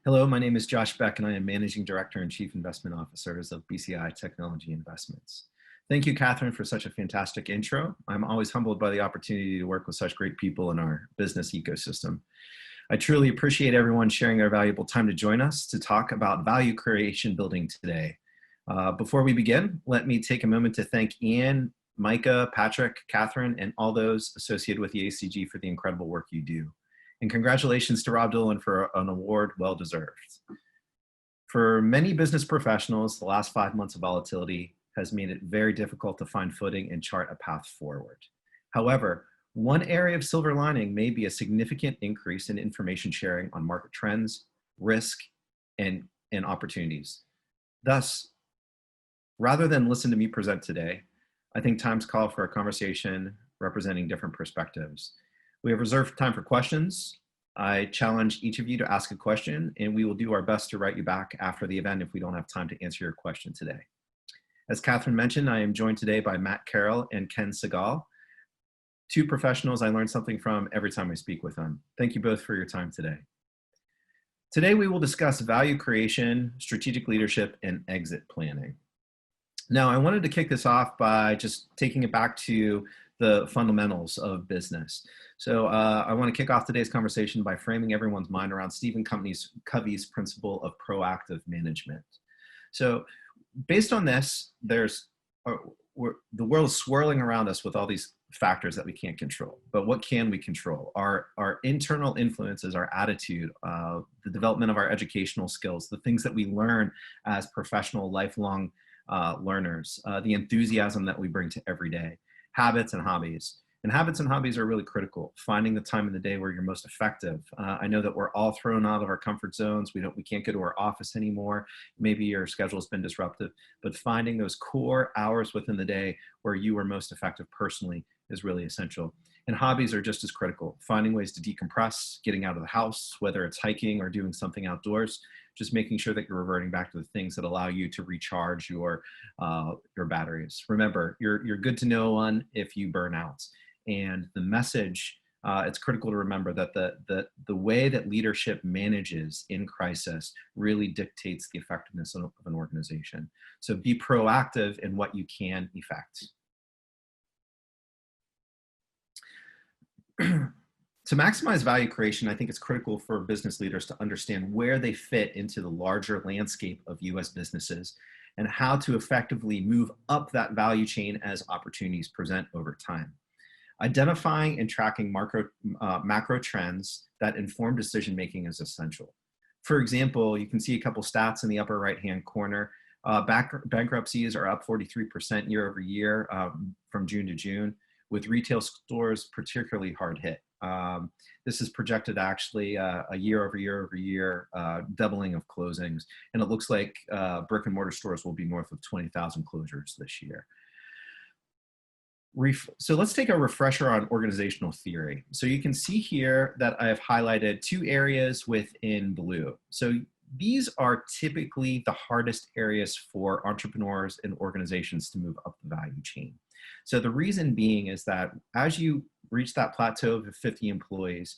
Hello, my name is Josh Beck, and I am Managing Director and Chief Investment Officers of BCI Technology Investments. Thank you, Catherine, for such a fantastic intro. I'm always humbled by the opportunity to work with such great people in our business ecosystem. I truly appreciate everyone sharing their valuable time to join us to talk about value creation building today. Before we begin, let me take a moment to thank Ian, Micah, Patrick, Catherine, and all those associated with the ACG for the incredible work you do. And congratulations to Rob Dillon for an award well-deserved. For many business professionals, the last 5 months of volatility has made it very difficult to find footing and chart a path forward. However, one area of silver lining may be a significant increase in information sharing on market trends, risk, and opportunities. Thus, rather than listen to me present today, I think time's called for a conversation representing different perspectives. We have reserved time for questions. I challenge each of you to ask a question, and we will do our best to write you back after the event if we don't have time to answer your question today. As Catherine mentioned, I am joined today by Matt Carroll and Ken Segal, two professionals I learn something from every time I speak with them. Thank you both for your time today. Today, we will discuss value creation, strategic leadership, and exit planning. Now, I wanted to kick this off by just taking it back to the fundamentals of business. So I want to kick off today's conversation by framing everyone's mind around Stephen Covey's principle of proactive management. So based on this, the world is swirling around us with all these factors that we can't control. But what can we control? Our internal influences, our attitude, the development of our educational skills, the things that we learn as professional, lifelong learners, the enthusiasm that we bring to every day. Habits and hobbies. And habits and hobbies are really critical. Finding the time in the day where you're most effective. I know that we're all thrown out of our comfort zones. We can't go to our office anymore. Maybe your schedule has been disrupted, but finding those core hours within the day where you are most effective personally is really essential. And hobbies are just as critical. Finding ways to decompress, getting out of the house, whether it's hiking or doing something outdoors, just making sure that you're reverting back to the things that allow you to recharge your batteries. Remember, you're good to no one if you burn out. And the message, it's critical to remember that the way that leadership manages in crisis really dictates the effectiveness of an organization. So be proactive in what you can effect. To maximize value creation, I think it's critical for business leaders to understand where they fit into the larger landscape of US businesses and how to effectively move up that value chain as opportunities present over time. Identifying and tracking macro trends that inform decision-making is essential. For example, you can see a couple stats in the upper right-hand corner. Bankruptcies are up 43% year over year from June to June, with retail stores particularly hard hit. This is projected actually a year over year doubling of closings. And it looks like brick and mortar stores will be north of 20,000 closures this year. So let's take a refresher on organizational theory. So you can see here that I have highlighted two areas within blue. So these are typically the hardest areas for entrepreneurs and organizations to move up the value chain. So the reason being is that as you reach that plateau of 50 employees,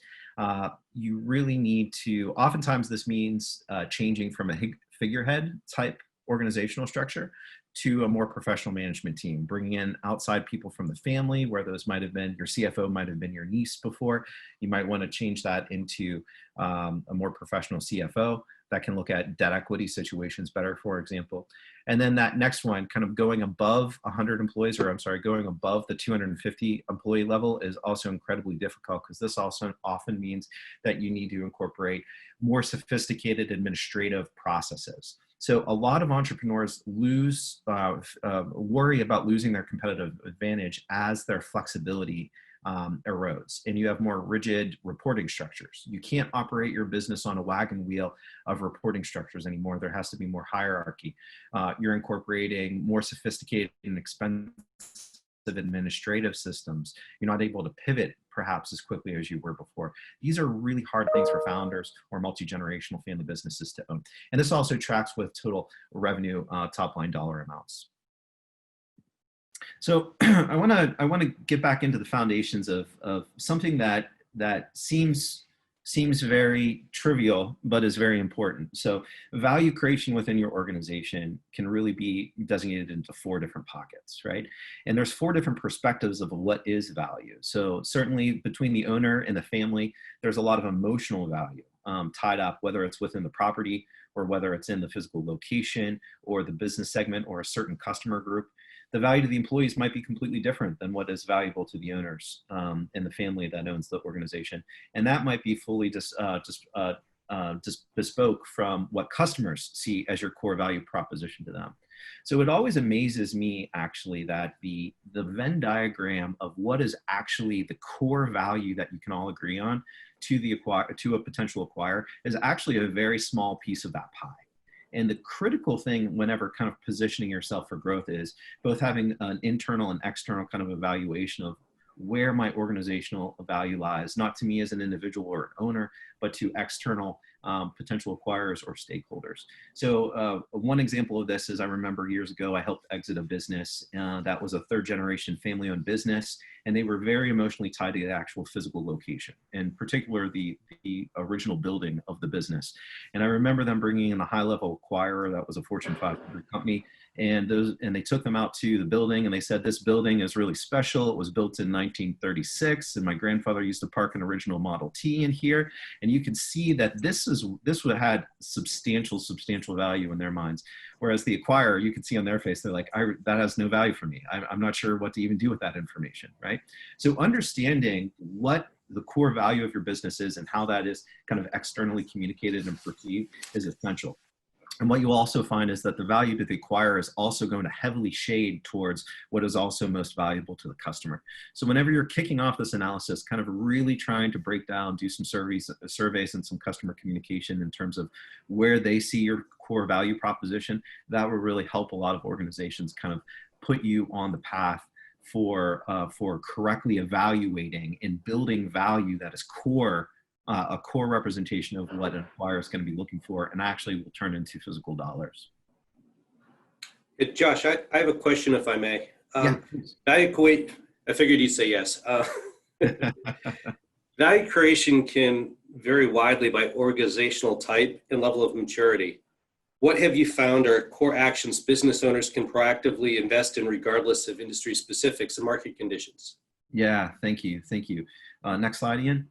you really need to, oftentimes this means changing from a figurehead type organizational structure to a more professional management team, bringing in outside people from the family, where those might have been, your CFO might have been your niece before. You might want to change that into a more professional CFO that can look at debt equity situations better, for example. And then that next one, kind of going above 100 employees, or I'm sorry, going above the 250 employee level is also incredibly difficult, because this also often means that you need to incorporate more sophisticated administrative processes. So a lot of entrepreneurs worry about losing their competitive advantage as their flexibility erodes, and you have more rigid reporting structures. You can't operate your business on a wagon wheel of reporting structures anymore. There has to be more hierarchy. You're incorporating more sophisticated and expensive administrative systems. You're not able to pivot perhaps as quickly as you were before. These are really hard things for founders or multi-generational family businesses to own. And this also tracks with total revenue, top line dollar amounts. So I want to get back into the foundations of something that seems seems very trivial, but is very important. So value creation within your organization can really be designated into 4 different pockets, right? And there's 4 different perspectives of what is value. So certainly between the owner and the family, there's a lot of emotional value tied up, whether it's within the property or whether it's in the physical location or the business segment or a certain customer group. The value to the employees might be completely different than what is valuable to the owners and the family that owns the organization. And that might be fully just bespoke from what customers see as your core value proposition to them. So it always amazes me actually that the Venn diagram of what is actually the core value that you can all agree on to a potential acquirer is actually a very small piece of that pie. And the critical thing whenever kind of positioning yourself for growth is both having an internal and external kind of evaluation of where my organizational value lies, not to me as an individual or an owner, but to external potential acquirers or stakeholders. So one example of this is I remember years ago, I helped exit a business that was a 3rd generation family owned business. And they were very emotionally tied to the actual physical location, in particular the original building of the business. And I remember them bringing in a high level acquirer that was a Fortune 500 company. And they took them out to the building and they said, this building is really special. It was built in 1936 and my grandfather used to park an original Model T in here. And you can see that this would have had substantial value in their minds. Whereas the acquirer, you can see on their face, they're like, that has no value for me. I'm not sure what to even do with that information, right? So understanding what the core value of your business is and how that is kind of externally communicated and perceived is essential. And what you'll also find is that the value to the acquirer is also going to heavily shade towards what is also most valuable to the customer. So whenever you're kicking off this analysis, kind of really trying to break down, do some surveys and some customer communication in terms of where they see your core value proposition, that will really help a lot of organizations kind of put you on the path for correctly evaluating and building value that is a core representation of what an acquirer is going to be looking for and actually will turn into physical dollars. Josh, I have a question if I may. Yeah, I figured you'd say yes. Value creation can vary widely by organizational type and level of maturity. What have you found are core actions business owners can proactively invest in regardless of industry specifics and market conditions? Yeah, thank you. Next slide, Ian.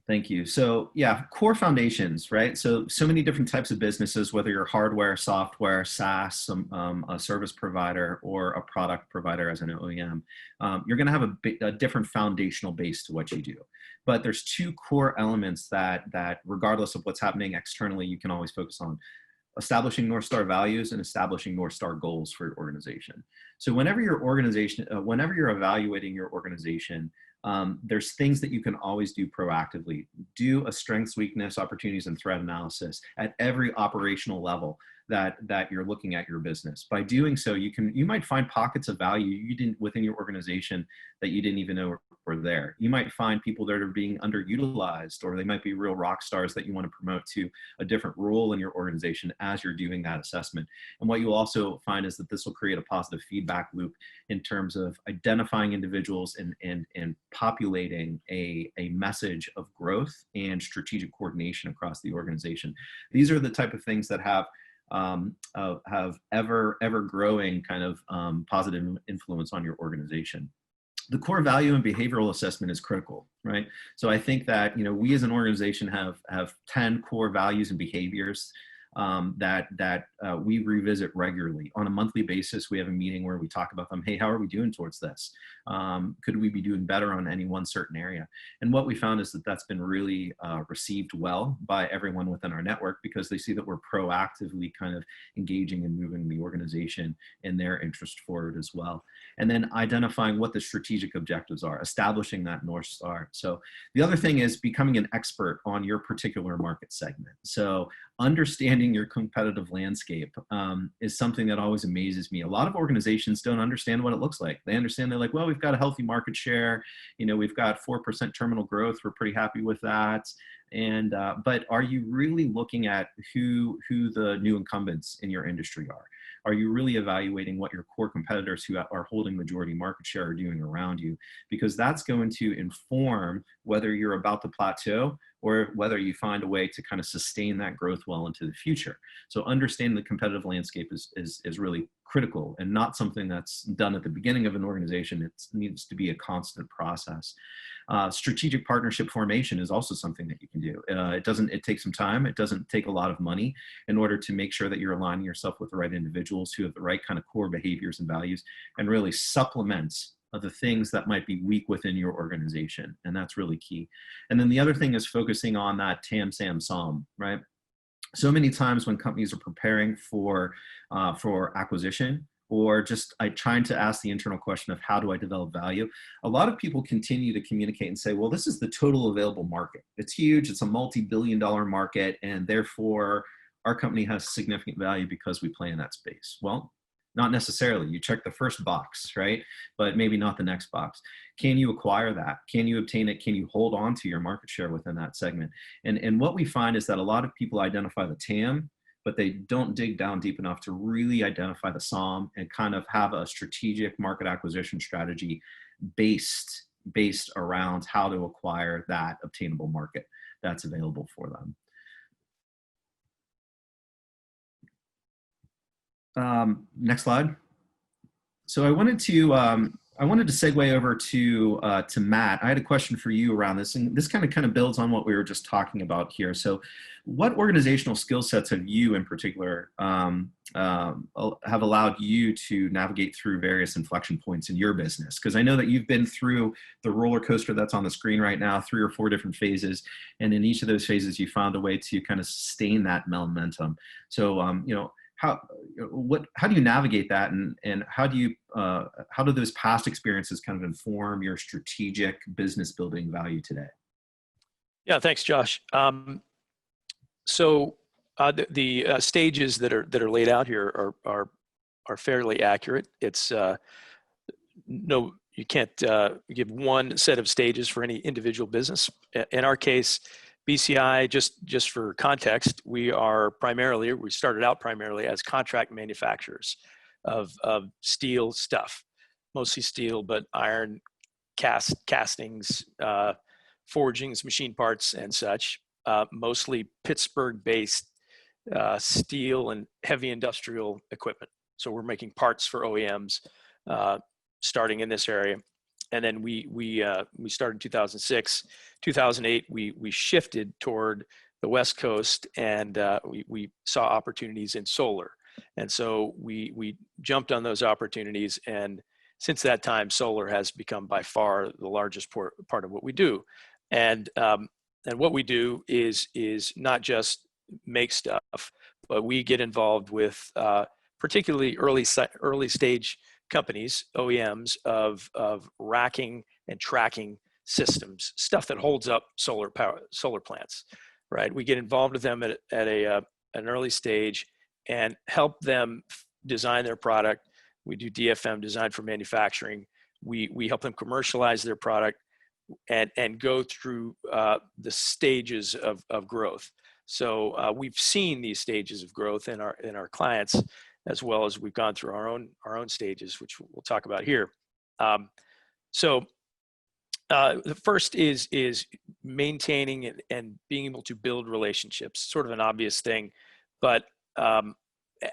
Thank you. So yeah, core foundations, right? So many different types of businesses, whether you're hardware, software, SaaS, a service provider, or a product provider as an OEM, you're going to have a different foundational base to what you do. But there's 2 core elements that regardless of what's happening externally, you can always focus on: establishing North Star values and establishing North Star goals for your organization. So whenever you're evaluating your organization, there's things that you can always do proactively. Do a strengths, weakness, opportunities, and threat analysis at every operational level that you're looking at your business. By doing so, you might find pockets of value within your organization that you didn't even know were there. You might find people that are being underutilized, or they might be real rock stars that you want to promote to a different role in your organization as you're doing that assessment. And what you'll also find is that this will create a positive feedback loop in terms of identifying individuals and populating a message of growth and strategic coordination across the organization. These are the type of things that have ever growing kind of positive influence on your organization. The core value and behavioral assessment is critical, right? So I think that, we as an organization have 10 core values and behaviors that we revisit regularly. On a monthly basis, we have a meeting where we talk about them. Hey, how are we doing towards this? Could we be doing better on any one certain area? And what we found is that that's been really received well by everyone within our network, because they see that we're proactively kind of engaging and moving the organization and their interest forward as well. And then identifying what the strategic objectives are, establishing that North Star. So the other thing is becoming an expert on your particular market segment. So understanding your competitive landscape is something that always amazes me. A lot of organizations don't understand what it looks like. They understand, they're like, well, we've got a healthy market share. We've got 4% terminal growth. We're pretty happy with that. And but are you really looking at who the new incumbents in your industry are? are you really evaluating what your core competitors who are holding majority market share are doing around you? Because that's going to inform whether you're about to plateau or whether you find a way to kind of sustain that growth well into the future. So understanding the competitive landscape is really critical, and not something that's done at the beginning of an organization. It needs to be a constant process. Strategic partnership formation is also something that you can do. It takes some time. It doesn't take a lot of money in order to make sure that you're aligning yourself with the right individuals who have the right kind of core behaviors and values, and really supplements of the things that might be weak within your organization. And that's really key. And then the other thing is focusing on that TAM, SAM, SOM, right? So many times when companies are preparing for acquisition, or just trying to ask the internal question of how do I develop value, a lot of people continue to communicate and say, well, this is the total available market. It's huge. It's a multi-billion-dollar market, and therefore our company has significant value because we play in that space. Well, not necessarily. You check the first box, right? But maybe not the next box. Can you acquire that? Can you obtain it? Can you hold on to your market share within that segment? And what we find is that a lot of people identify the TAM, but they don't dig down deep enough to really identify the SOM and kind of have a strategic market acquisition strategy based around how to acquire that obtainable market that's available for them. Next slide. So I wanted to segue over to Matt. I had a question for you around this, and this kind of builds on what we were just talking about here. So, what organizational skill sets have you, in particular, have allowed you to navigate through various inflection points in your business? Because I know that you've been through the roller coaster that's on the screen right now, 3 or 4 different phases, and in each of those phases, you found a way to kind of sustain that momentum. So, how do you navigate that, and how do those past experiences kind of inform your strategic business building value today? Yeah, thanks, Josh. So the stages that are laid out here are fairly accurate. It's no, you can't give one set of stages for any individual business. In our case, BCI, just for context, we started out primarily as contract manufacturers of steel stuff, mostly steel, but iron, castings, forgings, machine parts, and such. Mostly Pittsburgh-based steel and heavy industrial equipment. So we're making parts for OEMs starting in this area. And then we started in 2006, 2008. We shifted toward the West Coast, and we saw opportunities in solar, and so we jumped on those opportunities. And since that time, solar has become by far the largest part of what we do. And what we do is not just make stuff, but we get involved with particularly early stage companies, OEMs, of racking and tracking systems, stuff that holds up solar plants, right? We get involved with them at an early stage and help them design their product. We do DFM, design for manufacturing. We help them commercialize their product and go through the stages of growth. So we've seen these stages of growth in our clients, as well as we've gone through our own stages, which we'll talk about here. So the first is maintaining and being able to build relationships. Sort of an obvious thing, but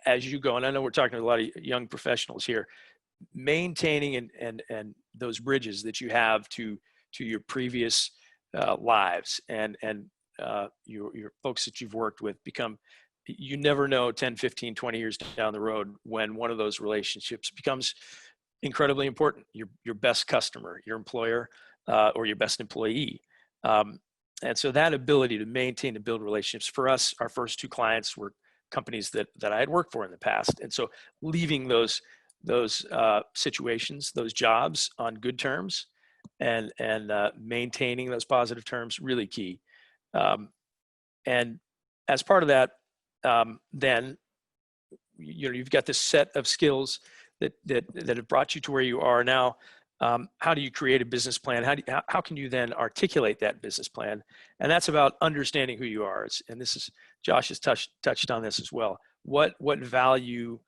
as you go, and I know we're talking to a lot of young professionals here, maintaining and those bridges that you have to your previous lives and your folks that you've worked with you never know 10, 15, 20 years down the road when one of those relationships becomes incredibly important. Your best customer, your employer, or your best employee. And so that ability to maintain and build relationships, for us, our first 2 clients were companies that I had worked for in the past. And so leaving those situations, those jobs on good terms and maintaining those positive terms, really key. And as part of that, then you've got this set of skills that have brought you to where you are now. How do you create a business plan? How can you then articulate that business plan? And that's about understanding who you are. And Josh has touched on this as well. What value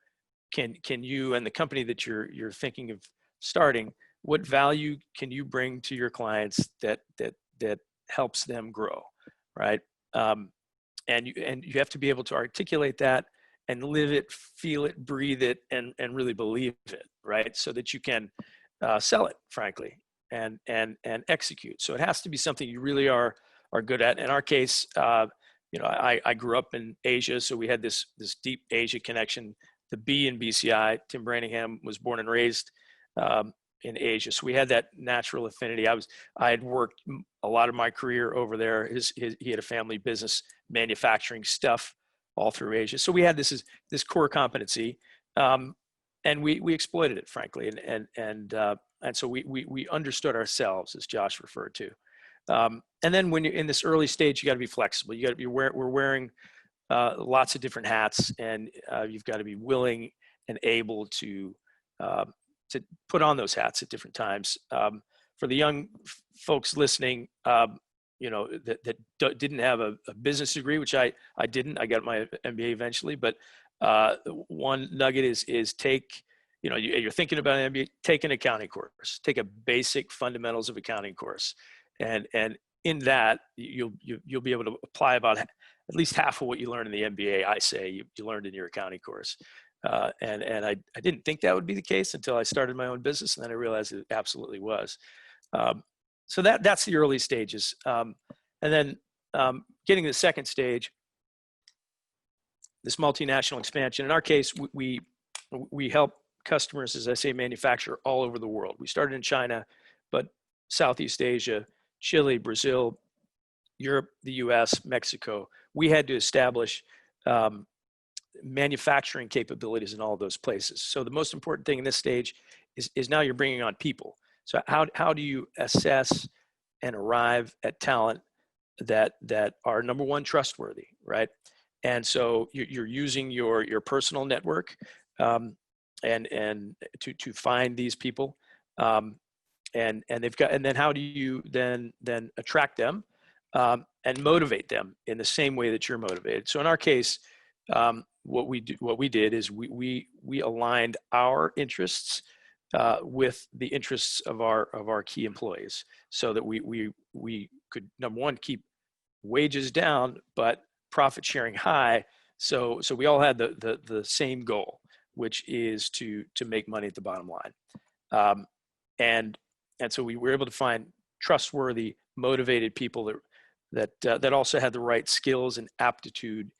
can you and the company that you're thinking of starting, what value can you bring to your clients that helps them grow, right? And you have to be able to articulate that and live it, feel it, breathe it, and really believe it, right? So that you can sell it, frankly, and execute. So it has to be something you really are good at. In our case, I grew up in Asia, so we had this deep Asia connection. The B in BCI, Tim Branningham was born and raised in Asia, so we had that natural affinity. I had worked a lot of my career over there. He had a family business manufacturing stuff all through Asia, so we had this core competency, and we exploited it, frankly, and so we understood ourselves, as Josh referred to. And then when you're in this early stage, you got to be flexible. You got to be we're wearing lots of different hats, and you've got to be willing and able to put on those hats at different times. For the young folks listening, that didn't have a business degree, which I didn't. I got my MBA eventually, but one nugget is take, you're thinking about an MBA, take an accounting course, take a basic fundamentals of accounting course, and in that you'll be able to apply about at least half of what you learn in the MBA. I say you learned in your accounting course. And I didn't think that would be the case until I started my own business, and then I realized it absolutely was. So that's the early stages. And then getting to the second stage, this multinational expansion. In our case, we help customers, as I say, manufacture all over the world. We started in China, but Southeast Asia, Chile, Brazil, Europe, the US, Mexico. We had to establish manufacturing capabilities in all of those places. So the most important thing in this stage is now you're bringing on people. So how do you assess and arrive at talent that are, number one, trustworthy, right? And so you're using your personal network and to find these people, and then how do you then attract them and motivate them in the same way that you're motivated? So in our case, what we did is we aligned our interests with the interests of our key employees, so that we could, number one, keep wages down but profit sharing high. So we all had the same goal, which is to make money at the bottom line. And so we were able to find trustworthy, motivated people that also had the right skills and aptitude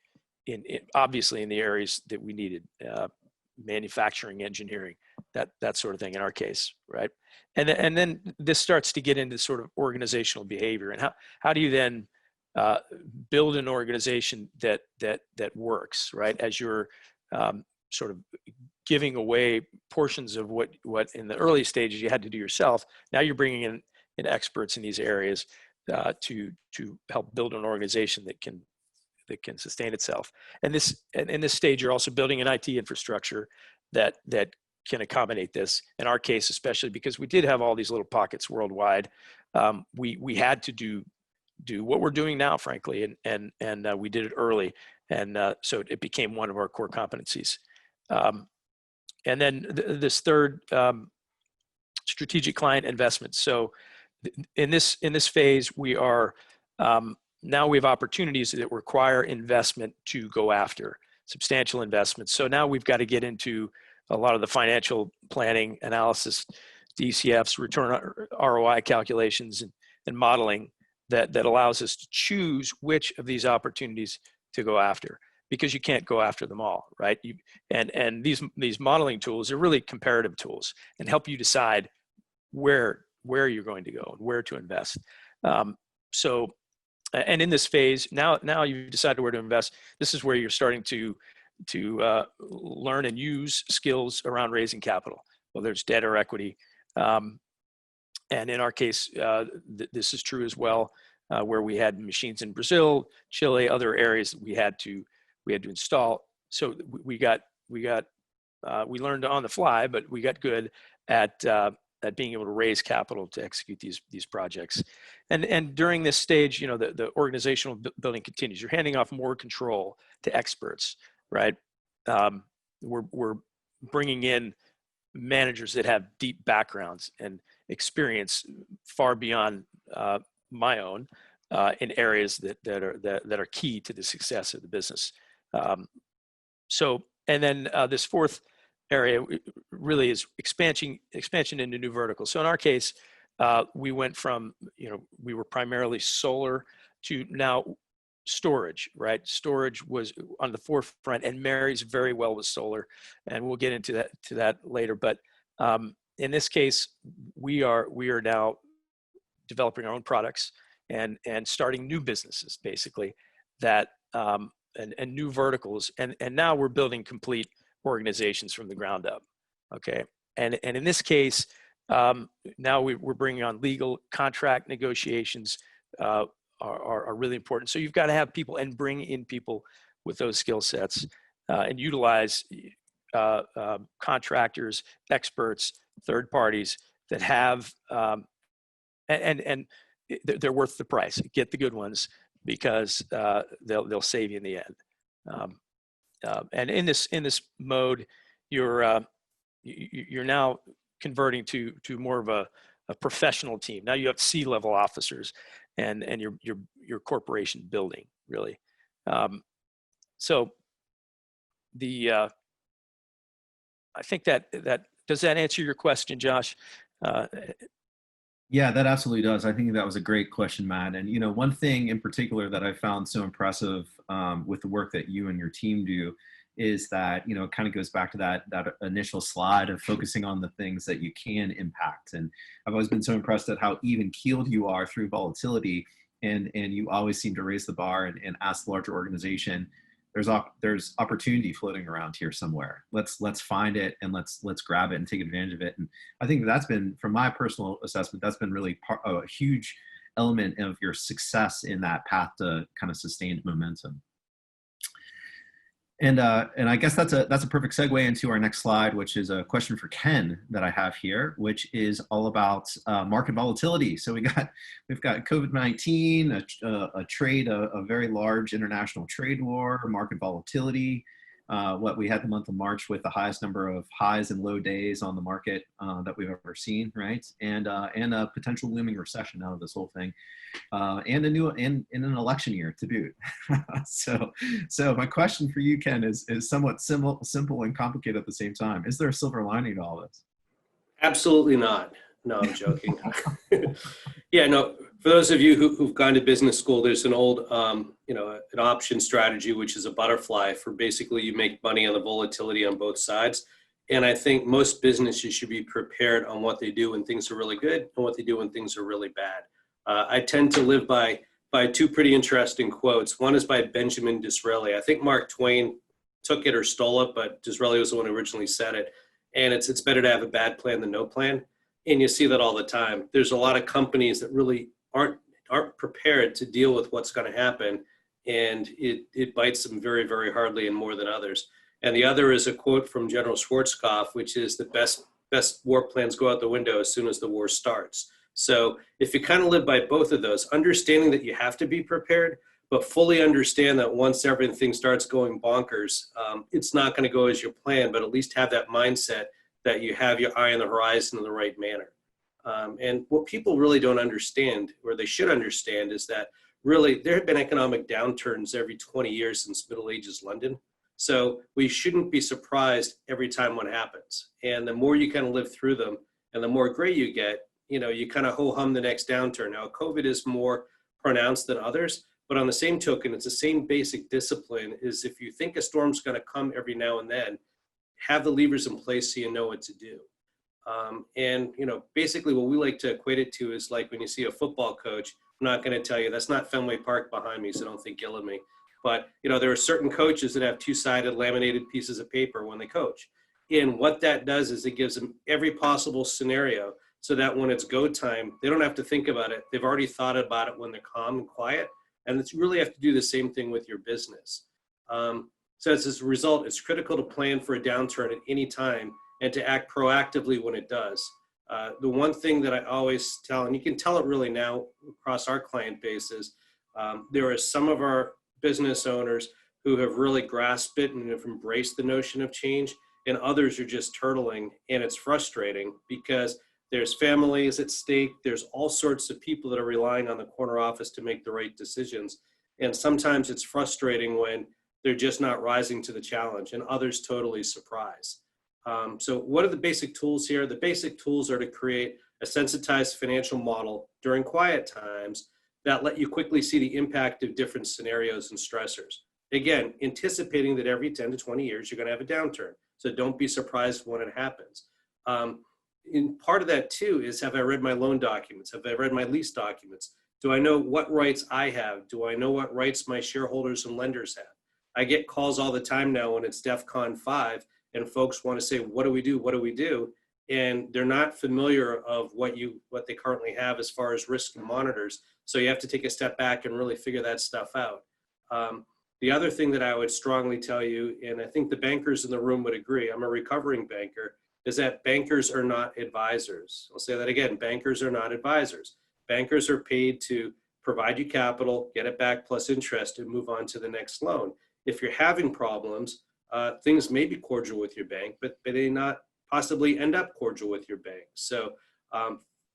obviously in the areas that we needed, manufacturing, engineering, that sort of thing in our case, right? And then this starts to get into sort of organizational behavior, and how do you then build an organization that works, right? As you're sort of giving away portions of what in the early stages you had to do yourself. Now you're bringing in experts in these areas to help build an organization that can sustain itself. And in this stage, you're also building an IT infrastructure that can accommodate this. In our case, especially because we did have all these little pockets worldwide, we had to do what we're doing now, frankly, and we did it early, and so it became one of our core competencies. And then this third, strategic client investment. So in this phase, we are now we have opportunities that require investment to go after, substantial investments. So now we've got to get into a lot of the financial planning, analysis, DCFs, return ROI calculations, and modeling that allows us to choose which of these opportunities to go after, because you can't go after them all, right? And these modeling tools are really comparative tools and help you decide where you're going to go and where to invest. And in this phase, now you've decided where to invest. This is where you're starting to learn and use skills around raising capital, whether there's debt or equity. And in our case, this is true as well, where we had machines in Brazil, Chile, other areas that we had to install. So we learned on the fly, but we got good at being able to raise capital to execute these projects. And during this stage, the organizational building continues. You're handing off more control to experts, right? We're bringing in managers that have deep backgrounds and experience far beyond my own in areas that are key to the success of the business. And then this fourth area really is expansion into new verticals. So in our case, we went from, we were primarily solar to now storage, right? Storage was on the forefront and marries very well with solar, and we'll get into that later. But in this case, we are now developing our own products and starting new businesses, basically, that and new verticals, and now we're building complete organizations from the ground up. Okay, and in this case, now we're bringing on legal contract negotiations. Are really important. So you've got to have people and bring in people with those skill sets and utilize contractors, experts, third parties that have, and they're worth the price. Get the good ones because they'll save you in the end. And in this mode, you're now converting to more of a professional team. Now you have C-level officers and your corporation building, really. So I think that does that answer your question, Josh? Yeah, that absolutely does. I think that was a great question, Matt. And one thing in particular that I found so impressive with the work that you and your team do is that it kind of goes back to that initial slide of focusing on the things that you can impact. And I've always been so impressed at how even keeled you are through volatility, and you always seem to raise the bar and ask the larger organization, there's opportunity floating around here somewhere. Let's find it and let's grab it and take advantage of it. And I think that's been, from my personal assessment, that's been really a huge element of your success in that path to kind of sustained momentum. And I guess that's a perfect segue into our next slide, which is a question for Ken that I have here, which is all about market volatility. So we've got COVID-19, a very large international trade war, market volatility. We had the month of March with the highest number of highs and low days on the market that we've ever seen, right? And a potential looming recession out of this whole thing, and an election year to boot. So my question for you, Ken, is somewhat simple and complicated at the same time. Is there a silver lining to all this? Absolutely not. No, I'm joking. Yeah, no. For those of you who've gone to business school, there's an old, an option strategy, which is a butterfly for basically you make money on the volatility on both sides. And I think most businesses should be prepared on what they do when things are really good and what they do when things are really bad. I tend to live by two pretty interesting quotes. One is by Benjamin Disraeli. I think Mark Twain took it or stole it, but Disraeli was the one who originally said it. And it's better to have a bad plan than no plan. And you see that all the time. There's a lot of companies that really aren't prepared to deal with what's going to happen, and it bites them very, very hardly and more than others. And the other is a quote from General Schwarzkopf, which is the best war plans go out the window as soon as the war starts. So if you kind of live by both of those, understanding that you have to be prepared, but fully understand that once everything starts going bonkers, it's not going to go as you plan, but at least have that mindset that you have your eye on the horizon in the right manner. And what people really don't understand, or they should understand, is that really there have been economic downturns every 20 years since Middle Ages London. So we shouldn't be surprised every time one happens. And the more you kind of live through them and the more gray you get, you kind of ho-hum the next downturn. Now, COVID is more pronounced than others, but on the same token, it's the same basic discipline is if you think a storm's going to come every now and then, have the levers in place so you know what to do. And basically what we like to equate it to is like when you see a football coach, I'm not going to tell you, that's not Fenway Park behind me, so don't think ill of me. But, there are certain coaches that have two-sided laminated pieces of paper when they coach. And what that does is it gives them every possible scenario so that when it's go time, they don't have to think about it. They've already thought about it when they're calm and quiet. And it's really have to do the same thing with your business. So as a result, it's critical to plan for a downturn at any time and to act proactively when it does. The one thing that I always tell, and you can tell it really now across our client base, is there are some of our business owners who have really grasped it and have embraced the notion of change. and others are just turtling, and it's frustrating because there's families at stake. There's all sorts of people that are relying on the corner office to make the right decisions. And sometimes it's frustrating when they're just not rising to the challenge and others totally surprise. So what are the basic tools here? The basic tools are to create a sensitized financial model during quiet times that let you quickly see the impact of different scenarios and stressors. Again, anticipating that every 10 to 20 years, you're going to have a downturn. So don't be surprised when it happens. And part of that too is, have I read my loan documents? Have I read my lease documents? Do I know what rights I have? Do I know what rights my shareholders and lenders have? I get calls all the time now when it's DEFCON 5 and folks want to say, what do we do? What do we do? And they're not familiar of what they currently have as far as risk and monitors. So you have to take a step back and really figure that stuff out. The other thing that I would strongly tell you, and I think the bankers in the room would agree, I'm a recovering banker, is that bankers are not advisors. I'll say that again, bankers are not advisors. Bankers are paid to provide you capital, get it back plus interest, and move on to the next loan. If you're having problems, things may be cordial with your bank, but they may not possibly end up cordial with your bank. So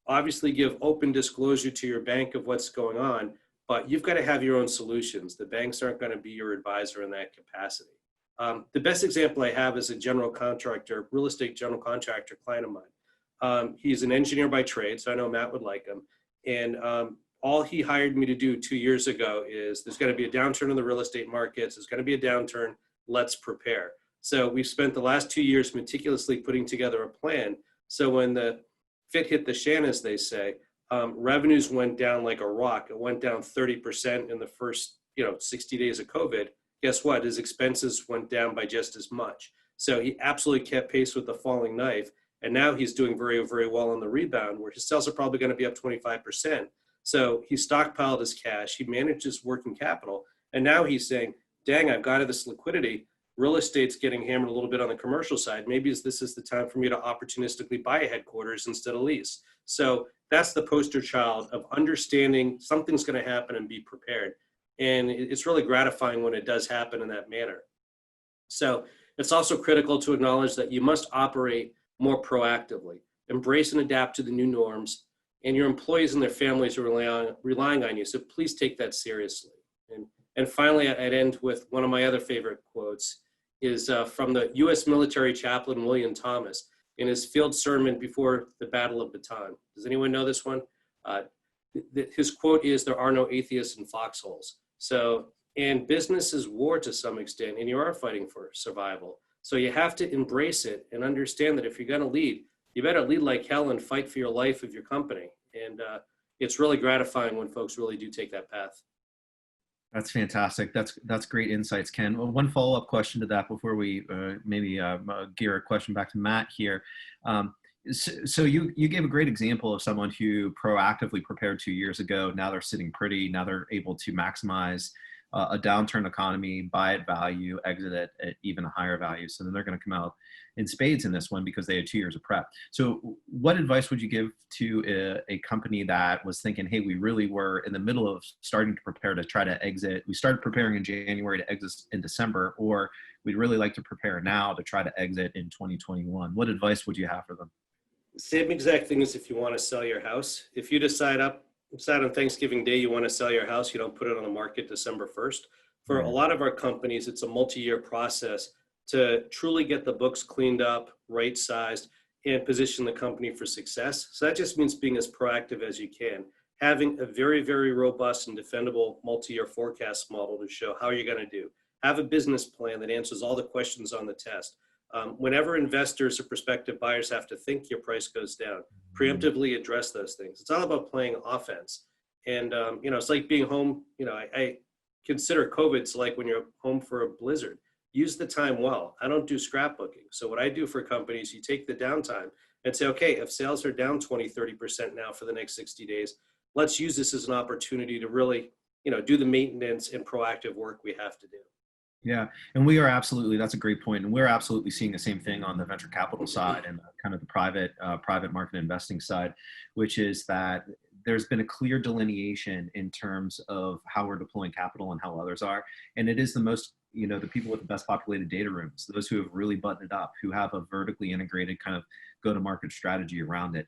obviously give open disclosure to your bank of what's going on, but you've got to have your own solutions. The banks aren't going to be your advisor in that capacity. The best example I have is a general contractor, real estate general contractor client of mine. He's an engineer by trade, so I know Matt would like him. And all he hired me to do 2 years ago is, there's going to be a downturn in the real estate markets. There's going to be a downturn. Let's prepare. So we've spent the last 2 years meticulously putting together a plan. So when the fit hit the shan, as they say, revenues went down like a rock. It went down 30% in the first 60 days of COVID. Guess what? His expenses went down by just as much. So he absolutely kept pace with the falling knife. And now he's doing very, very well on the rebound, where his sales are probably going to be up 25%. So he stockpiled his cash. He managed his working capital. And now he's saying, dang, I've got this liquidity. Real estate's getting hammered a little bit on the commercial side. Maybe this is the time for me to opportunistically buy a headquarters instead of lease. So that's the poster child of understanding something's going to happen and be prepared. And it's really gratifying when it does happen in that manner. So it's also critical to acknowledge that you must operate more proactively, embrace and adapt to the new norms, and your employees and their families are relying on you. So please take that seriously. And finally, I'd end with one of my other favorite quotes is from the U.S. military chaplain, William Thomas, in his field sermon before the Battle of Bataan. Does anyone know this one? His quote is, "There are no atheists in foxholes." So, and business is war to some extent, and you are fighting for survival. So you have to embrace it and understand that if you're going to lead, you better lead like hell and fight for your life of your company. And it's really gratifying when folks really do take that path. That's fantastic. That's great insights, Ken. Well, one follow-up question to that before we maybe gear a question back to Matt here. So you gave a great example of someone who proactively prepared 2 years ago. Now they're sitting pretty. Now they're able to maximize a downturn economy, buy at value, exit at even a higher value. So then they're going to come out in spades in this one because they had 2 years of prep. So what advice would you give to a company that was thinking, hey, we really were in the middle of starting to prepare to try to exit. We started preparing in January to exit in December, or we'd really like to prepare now to try to exit in 2021. What advice would you have for them? Same exact thing as if you want to sell your house. If you decide on Thanksgiving Day you want to sell your house, you don't put it on the market December 1st. For a lot of our companies, it's a multi-year process to truly get the books cleaned up, right-sized, and position the company for success. So that just means being as proactive as you can. Having a very, very robust and defendable multi-year forecast model to show how you're going to do. Have a business plan that answers all the questions on the test. Whenever investors or prospective buyers have to think your price goes down, preemptively address those things. It's all about playing offense. And, it's like being home. I consider COVID's like when you're home for a blizzard. Use the time well. I don't do scrapbooking. So what I do for companies, you take the downtime and say, okay, if sales are down 20, 30% now for the next 60 days, let's use this as an opportunity to really, do the maintenance and proactive work we have to do. Yeah, and we are absolutely, that's a great point. And we're absolutely seeing the same thing on the venture capital side and kind of the private market investing side, which is that there's been a clear delineation in terms of how we're deploying capital and how others are. And it is the most, the people with the best populated data rooms, those who have really buttoned it up, who have a vertically integrated kind of go-to-market strategy around it.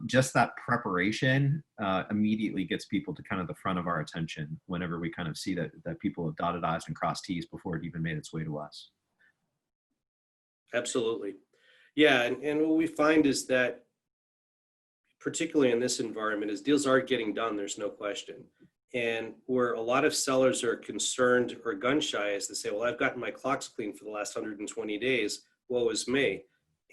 Just that preparation immediately gets people to kind of the front of our attention whenever we kind of see that people have dotted I's and crossed T's before it even made its way to us. Absolutely. Yeah, and what we find is that, particularly in this environment, is deals are getting done, there's no question. And where a lot of sellers are concerned or gun shy is they say, well, I've gotten my clocks clean for the last 120 days, woe is me.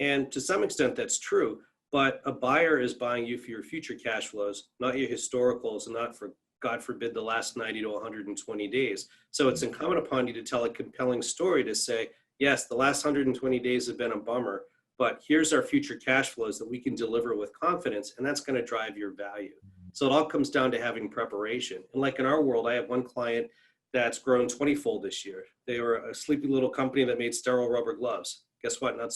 And to some extent that's true, but a buyer is buying you for your future cash flows, not your historicals, and not for, God forbid, the last 90 to 120 days. So it's incumbent upon you to tell a compelling story to say, yes, the last 120 days have been a bummer, but here's our future cash flows that we can deliver with confidence, and that's going to drive your value. So it all comes down to having preparation. And like in our world, I have one client that's grown 20-fold this year. They were a sleepy little company that made sterile rubber gloves. Guess what? Not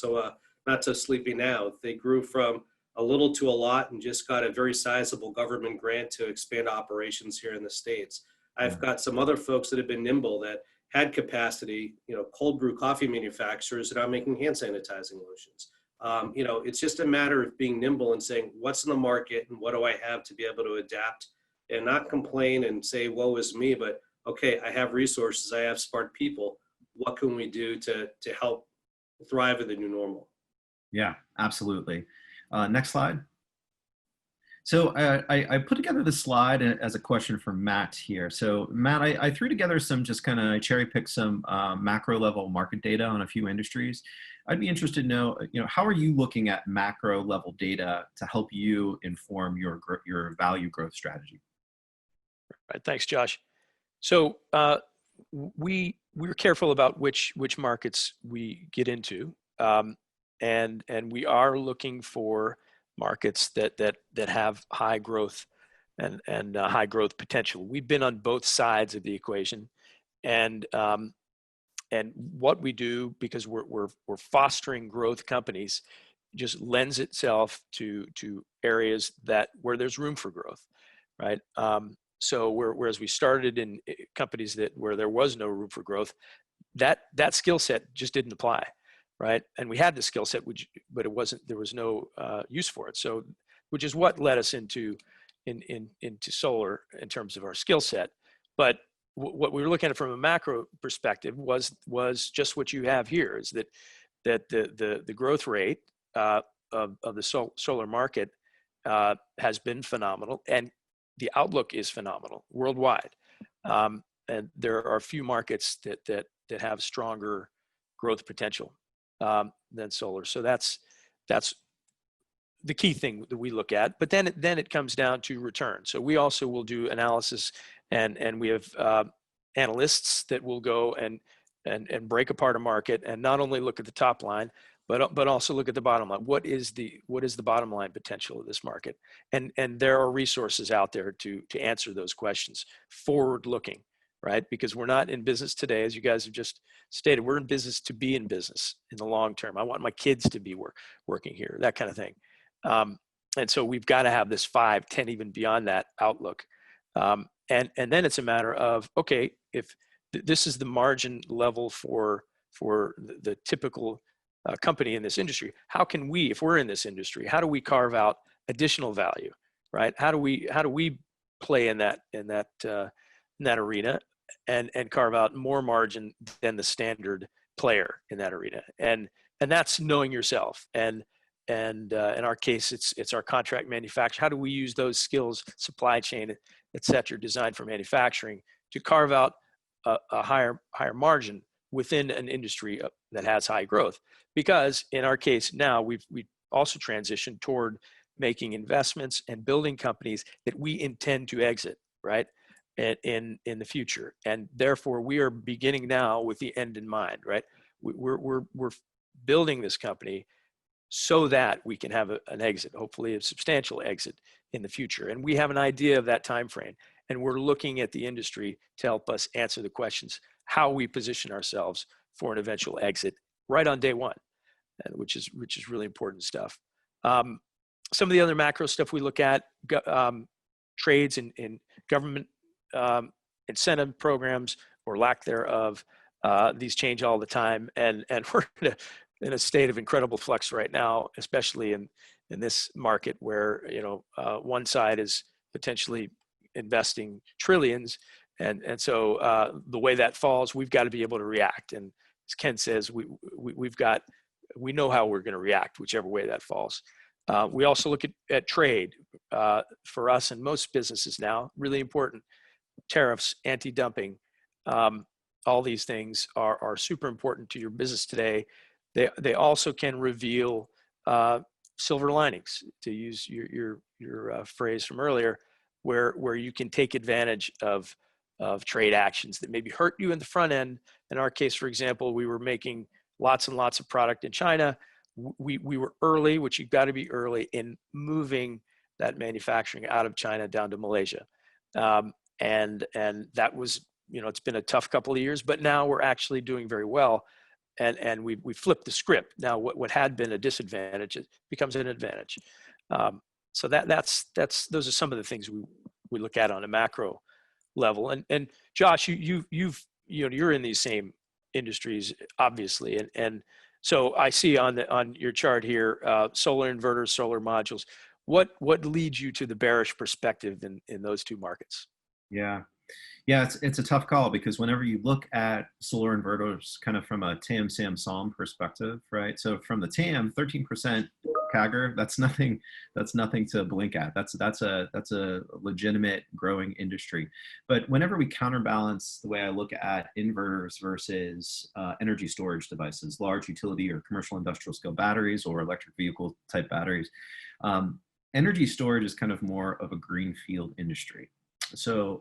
so sleepy now. They grew from a little to a lot and just got a very sizable government grant to expand operations here in the States. I've got some other folks that have been nimble that had capacity, cold brew coffee manufacturers that are making hand sanitizing lotions. It's just a matter of being nimble and saying, what's in the market and what do I have to be able to adapt and not complain and say, woe is me, but okay, I have resources, I have smart people. What can we do to help thrive in the new normal? Yeah, absolutely. Next slide. So I put together this slide as a question for Matt here. So Matt, I threw together some I cherry picked some macro level market data on a few industries. I'd be interested to know, how are you looking at macro level data to help you inform your value growth strategy? Right, thanks, Josh. So we're careful about which markets we get into, and we are looking for markets that have high growth and high growth potential. We've been on both sides of the equation, and what we do, because we're fostering growth companies, just lends itself to areas where there's room for growth, right? So whereas we started in companies where there was no room for growth, that skill set just didn't apply, right? And we had the skill set, but there was no use for it. So, which is what led us into solar in terms of our skill set. But what we were looking at from a macro perspective was just what you have here, is that the growth rate of the solar market has been phenomenal, and the outlook is phenomenal worldwide. And there are a few markets that have stronger growth potential than solar. So that's the key thing that we look at. But then it comes down to return. So we also will do analysis, and we have analysts that will go and break apart a market and not only look at the top line, but also look at the bottom line. What is the bottom line potential of this market? And there are resources out there to answer those questions, forward looking, right? Because we're not in business today, as you guys have just stated. We're in business to be in business in the long term. I want my kids to be working here, that kind of thing. And so we've got to have this 5, 10, even beyond that outlook. And then it's a matter of, okay, if this is the margin level for the typical company in this industry, how can we, if we're in this industry, how do we carve out additional value, right? How do we play in that arena and carve out more margin than the standard player in that arena? And that's knowing yourself. And in our case, it's our contract manufacturer. How do we use those skills, supply chain, et cetera, designed for manufacturing, to carve out a higher margin within an industry that has high growth? Because in our case now, we also transitioned toward making investments and building companies that we intend to exit, right, in the future. And therefore, we are beginning now with the end in mind, right? We're building this company so that we can have an exit, hopefully a substantial exit in the future. And we have an idea of that time frame. And we're looking at the industry to help us answer the questions, how we position ourselves for an eventual exit right on day one, which is really important stuff. Some of the other macro stuff we look at, trades in government incentive programs or lack thereof. These change all the time, and we're in a state of incredible flux right now, especially in this market where one side is potentially investing trillions, and so the way that falls, we've got to be able to react. And as Ken says, we know how we're going to react whichever way that falls. We also look at trade. For us and most businesses now, really important. Tariffs, anti-dumping, all these things are super important to your business today. They also can reveal silver linings, to use your phrase from earlier, where you can take advantage of trade actions that maybe hurt you in the front end. In our case, for example, we were making lots and lots of product in China. We were early, which you've got to be early in moving that manufacturing out of China down to Malaysia. And that was, it's been a tough couple of years, but now we're actually doing very well. And we flipped the script. Now what had been a disadvantage, it becomes an advantage. So those are some of the things we look at on a macro level. And Josh, you're in these same industries, obviously. And so I see on your chart here, solar inverters, solar modules. What leads you to the bearish perspective in those two markets? Yeah, it's a tough call, because whenever you look at solar inverters kind of from a TAM, SAM, SOM perspective, right? So from the TAM, 13% CAGR, that's nothing to blink at. That's a legitimate growing industry. But whenever we counterbalance the way I look at inverters versus energy storage devices, large utility or commercial industrial scale batteries or electric vehicle type batteries, energy storage is kind of more of a greenfield industry. So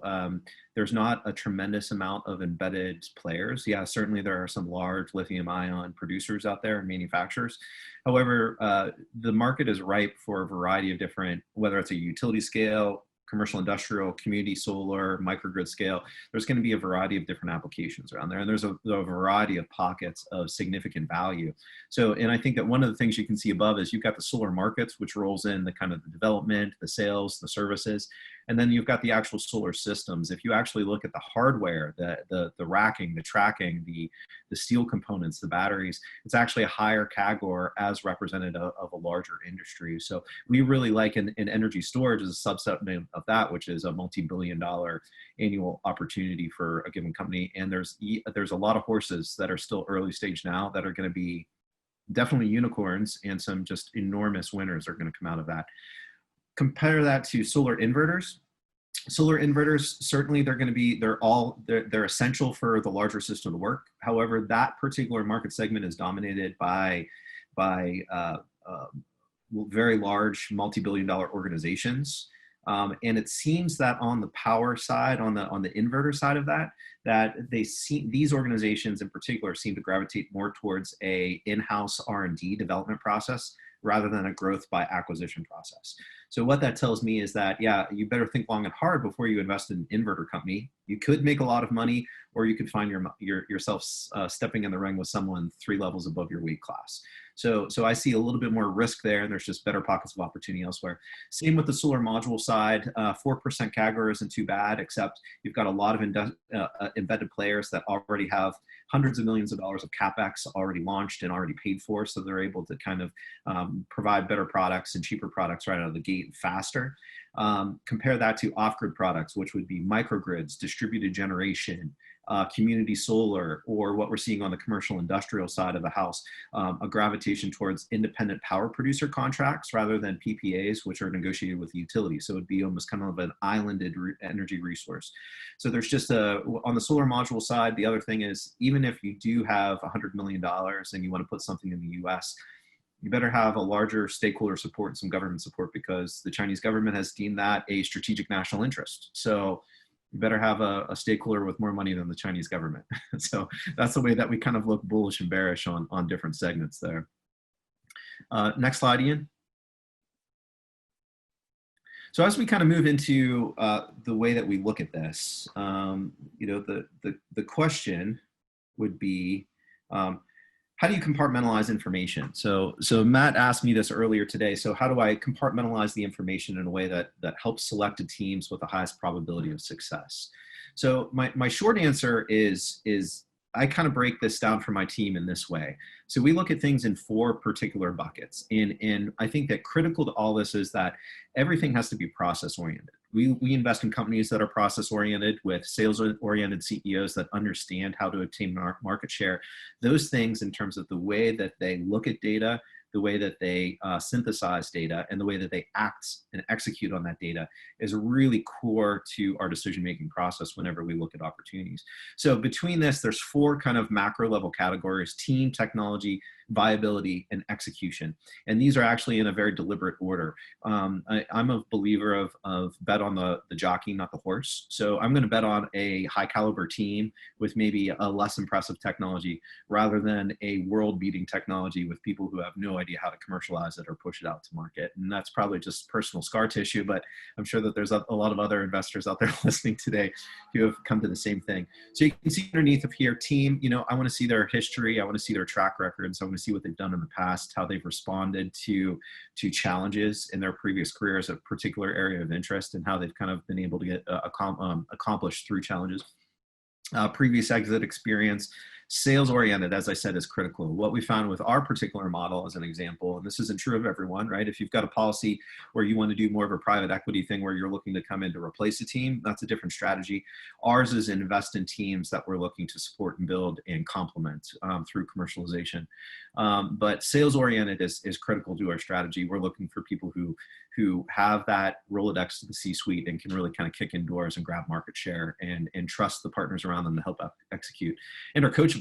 there's not a tremendous amount of embedded players. Yeah, certainly there are some large lithium ion producers out there and manufacturers. However, the market is ripe for a variety of different, whether it's a utility scale, commercial industrial, community solar, microgrid scale, there's going to be a variety of different applications around there. And there's a variety of pockets of significant value. So, and I think that one of the things you can see above is you've got the solar markets, which rolls in the kind of the development, the sales, the services. And then you've got the actual solar systems. If you actually look at the hardware, the racking, the tracking, the steel components, the batteries, it's actually a higher CAGR as representative of a larger industry. So we really like in energy storage as a subset of that, which is a multi-billion-dollar annual opportunity for a given company. And there's a lot of horses that are still early stage now that are going to be definitely unicorns, and some just enormous winners are going to come out of that. Compare that to solar inverters. Solar inverters, certainly they're essential for the larger system to work. However, that particular market segment is dominated by very large multi-billion-dollar organizations. And it seems that on the power side, on the inverter side of that these organizations in particular seem to gravitate more towards a in-house R&D development process rather than a growth by acquisition process. So what that tells me is that, yeah, you better think long and hard before you invest in an inverter company. You could make a lot of money, or you could find yourself stepping in the ring with someone 3 levels above your weight class. So I see a little bit more risk there, and there's just better pockets of opportunity elsewhere. Same with the solar module side. 4% CAGR isn't too bad, except you've got a lot of embedded players that already have hundreds of millions of dollars of CapEx already launched and already paid for, so they're able to kind of provide better products and cheaper products right out of the gate faster. Compare that to off-grid products, which would be microgrids, distributed generation, community solar, or what we're seeing on the commercial industrial side of the house, a gravitation towards independent power producer contracts rather than PPAs, which are negotiated with the utility. So it'd be almost kind of an islanded energy resource. So there's just on the solar module side, the other thing is, even if you do have $100 million and you want to put something in the US, you better have a larger stakeholder support and some government support, because the Chinese government has deemed that a strategic national interest. So you better have a stakeholder with more money than the Chinese government. So that's the way that we kind of look bullish and bearish on different segments there. Next slide, Ian. So as we kind of move into the way that we look at this, the question would be, how do you compartmentalize information? So Matt asked me this earlier today. So how do I compartmentalize the information in a way that helps selected teams with the highest probability of success? So my short answer is I kind of break this down for my team in this way. So we look at things in 4 particular buckets. And I think that critical to all this is that everything has to be process oriented. We invest in companies that are process oriented, with sales oriented CEOs that understand how to obtain market share. Those things, in terms of the way that they look at data, the way that they synthesize data, and the way that they act and execute on that data, is really core to our decision-making process whenever we look at opportunities. So between this, there's 4 kind of macro level categories: team, technology, viability, and execution. And these are actually in a very deliberate order. I'm a believer of bet on the jockey, not the horse. So I'm going to bet on a high caliber team with maybe a less impressive technology, rather than a world beating technology with people who have no idea how to commercialize it or push it out to market. And that's probably just personal scar tissue, but I'm sure that there's a lot of other investors out there listening today who have come to the same thing. So you can see underneath of here, team, I want to see their history. I want to see their track records. I want to see what they've done in the past, how they've responded to challenges in their previous careers, a particular area of interest, and how they've kind of been able to get accomplished through challenges. Previous exit experience. Sales oriented, as I said, is critical. What we found with our particular model, as an example, and this isn't true of everyone, right? If you've got a policy where you want to do more of a private equity thing where you're looking to come in to replace a team, that's a different strategy. Ours is invest in teams that we're looking to support and build and complement through commercialization. But sales oriented is critical to our strategy. We're looking for people who have that Rolodex to the C-suite and can really kind of kick in doors and grab market share and trust the partners around them to help execute, and are coachable.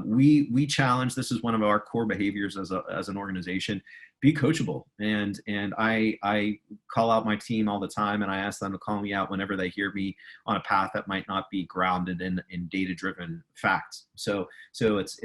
We challenge, this is one of our core behaviors as an organization: be coachable. And I call out my team all the time, and I ask them to call me out whenever they hear me on a path that might not be grounded in data-driven facts. So it's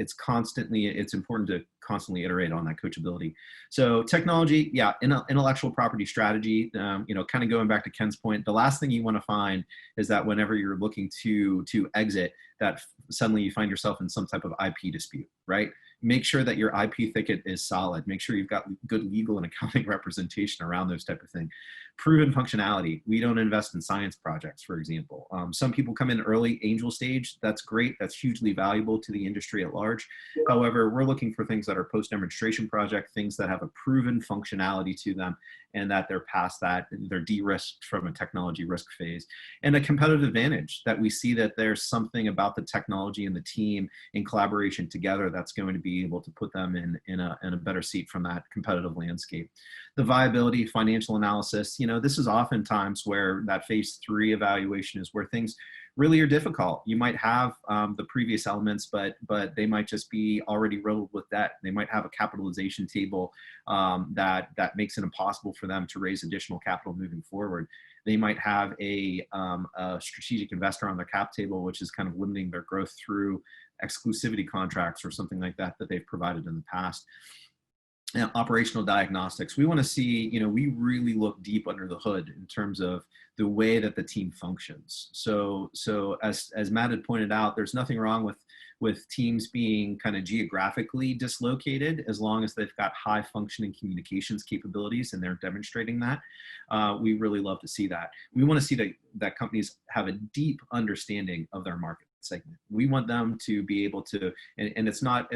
important to constantly iterate on that coachability. So technology, yeah, intellectual property strategy, kind of going back to Ken's point, the last thing you want to find is that whenever you're looking to exit, that suddenly you find yourself in some type of IP dispute, right? Make sure that your IP thicket is solid. Make sure you've got good legal and accounting representation around those type of things. Proven functionality. We don't invest in science projects, for example. Some people come in early angel stage. That's great. That's hugely valuable to the industry at large. However, we're looking for things that are post-demonstration project, things that have a proven functionality to them, and that they're past that, they're de-risked from a technology risk phase. And a competitive advantage, that we see that there's something about the technology and the team in collaboration together that's going to be able to put them in a better seat from that competitive landscape. The viability, financial analysis, this is oftentimes where that phase 3 evaluation is, where things really are difficult. You might have the previous elements, but they might just be already riddled with debt. They might have a capitalization table that makes it impossible for them to raise additional capital moving forward. They might have a strategic investor on their cap table, which is kind of limiting their growth through exclusivity contracts or something like that they've provided in the past. And operational diagnostics. We want to see, we really look deep under the hood in terms of the way that the team functions. So as Matt had pointed out, there's nothing wrong with teams being kind of geographically dislocated, as long as they've got high functioning communications capabilities and they're demonstrating that. We really love to see that. We want to see that companies have a deep understanding of their market segment. We want them to be able to, and it's not